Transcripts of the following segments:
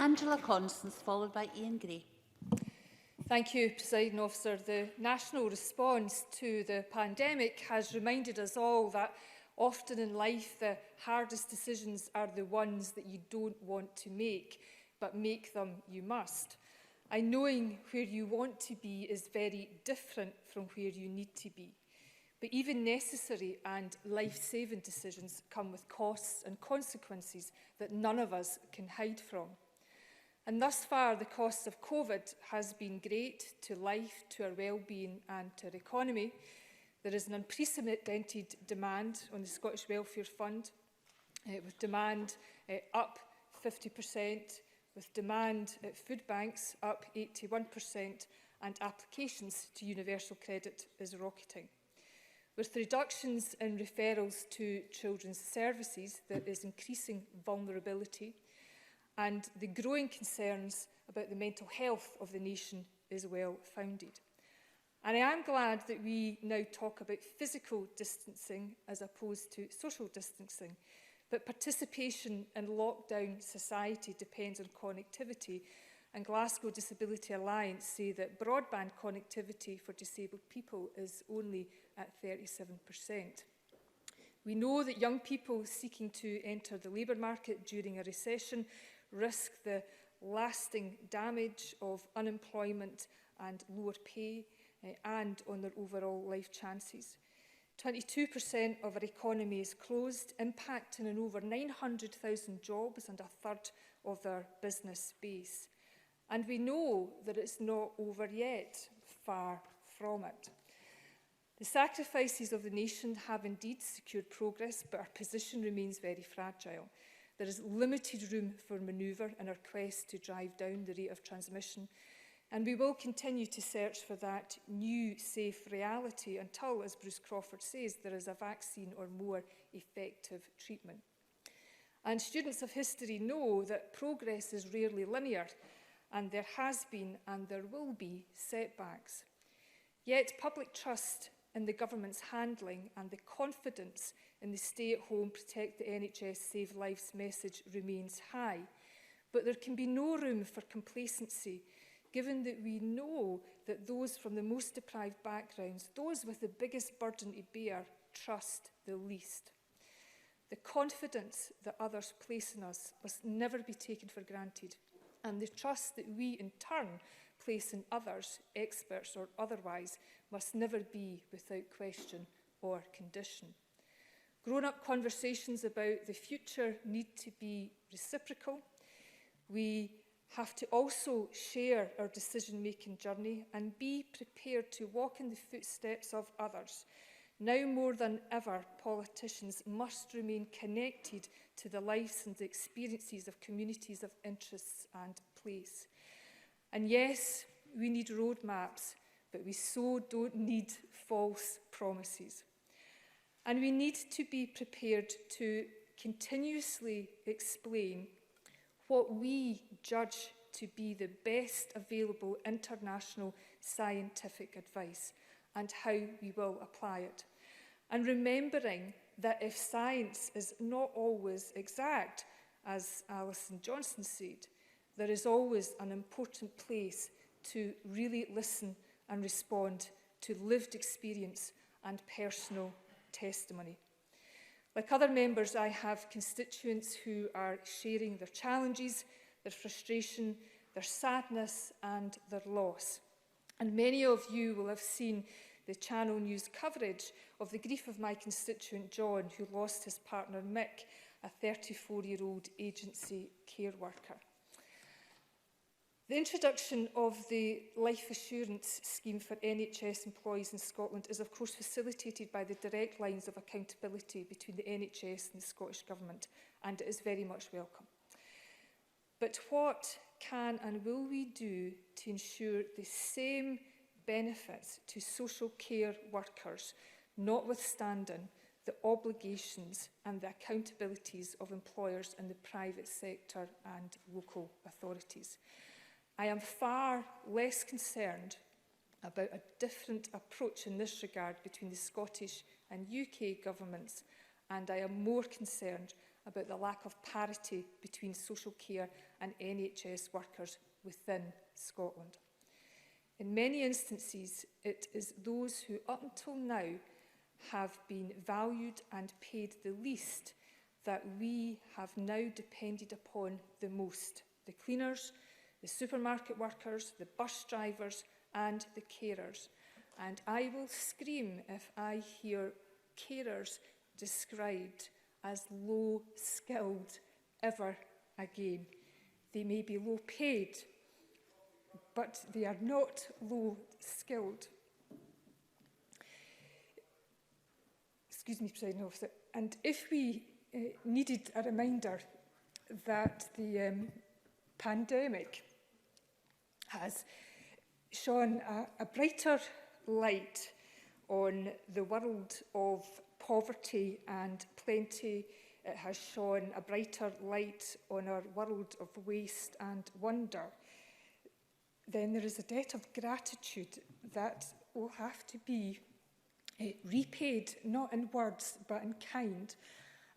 Angela Constance, followed by Ian Gray. Thank you, Presiding Officer. The national response to the pandemic has reminded us all that often in life the hardest decisions are the ones that you don't want to make, but make them you must. And knowing where you want to be is very different from where you need to be. But even necessary and life-saving decisions come with costs and consequences that none of us can hide from. And thus far, the cost of COVID has been great to life, to our well-being and to our economy. There is an unprecedented demand on the Scottish Welfare Fund, with demand up 50%, with demand at food banks up 81%, and applications to universal credit is rocketing. With reductions in referrals to children's services, there is increasing vulnerability, and the growing concerns about the mental health of the nation is well founded. And I am glad that we now talk about physical distancing as opposed to social distancing, but participation in lockdown society depends on connectivity, and Glasgow Disability Alliance say that broadband connectivity for disabled people is only at 37%. We know that young people seeking to enter the labour market during a recession risk the lasting damage of unemployment and lower pay and on their overall life chances. 22% of our economy is closed, impacting on over 900,000 jobs and a third of their business base. And we know that it's not over yet, far from it. The sacrifices of the nation have indeed secured progress, but our position remains very fragile. There is limited room for manoeuvre in our quest to drive down the rate of transmission, and we will continue to search for that new safe reality until, as Bruce Crawford says, there is a vaccine or more effective treatment. And students of history know that progress is rarely linear, and there has been and there will be setbacks. Yet public trust in the government's handling and the confidence in the stay-at-home, protect the NHS, save lives message remains high. But there can be no room for complacency, given that we know that those from the most deprived backgrounds, those with the biggest burden to bear, trust the least. The confidence that others place in us must never be taken for granted, and the trust that we in turn place in others, experts or otherwise, must never be without question or condition. Grown-up conversations about the future need to be reciprocal. We have to also share our decision-making journey and be prepared to walk in the footsteps of others. Now more than ever, politicians must remain connected to the lives and the experiences of communities of interests and place. And yes, we need roadmaps, but we so don't need false promises. And we need to be prepared to continuously explain what we judge to be the best available international scientific advice and how we will apply it. And remembering that if science is not always exact, as Alison Johnson said, there is always an important place to really listen and respond to lived experience and personal testimony. Like other members, I have constituents who are sharing their challenges, their frustration, their sadness and their loss. And many of you will have seen the Channel News coverage of the grief of my constituent John, who lost his partner Mick, a 34-year-old agency care worker. The introduction of the life assurance scheme for NHS employees in Scotland is of course facilitated by the direct lines of accountability between the NHS and the Scottish Government, and it is very much welcome. But what can and will we do to ensure the same benefits to social care workers, notwithstanding the obligations and the accountabilities of employers in the private sector and local authorities? I am far less concerned about a different approach in this regard between the Scottish and UK governments, and I am more concerned about the lack of parity between social care and NHS workers within Scotland. In many instances, it is those who up until now have been valued and paid the least that we have now depended upon the most: the cleaners, the supermarket workers, the bus drivers and the carers. And I will scream if I hear carers described as low-skilled ever again. They may be low-paid, but they are not low-skilled. Excuse me, Presiding Officer. And if we needed a reminder that the pandemic has shone a brighter light on the world of poverty and plenty, it has shone a brighter light on our world of waste and wonder, then there is a debt of gratitude that will have to be repaid, not in words, but in kind.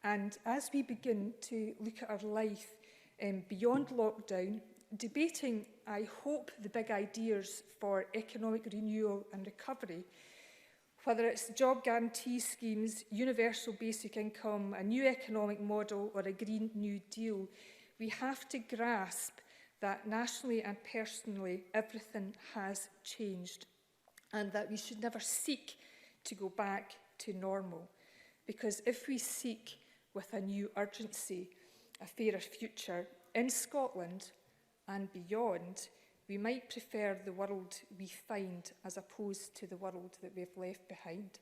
And as we begin to look at our life beyond lockdown, debating, I hope, the big ideas for economic renewal and recovery, whether it's job guarantee schemes, universal basic income, a new economic model or a Green New Deal, we have to grasp that nationally and personally everything has changed, and that we should never seek to go back to normal. Because if we seek with a new urgency a fairer future in Scotland and beyond, we might prefer the world we find as opposed to the world that we've left behind.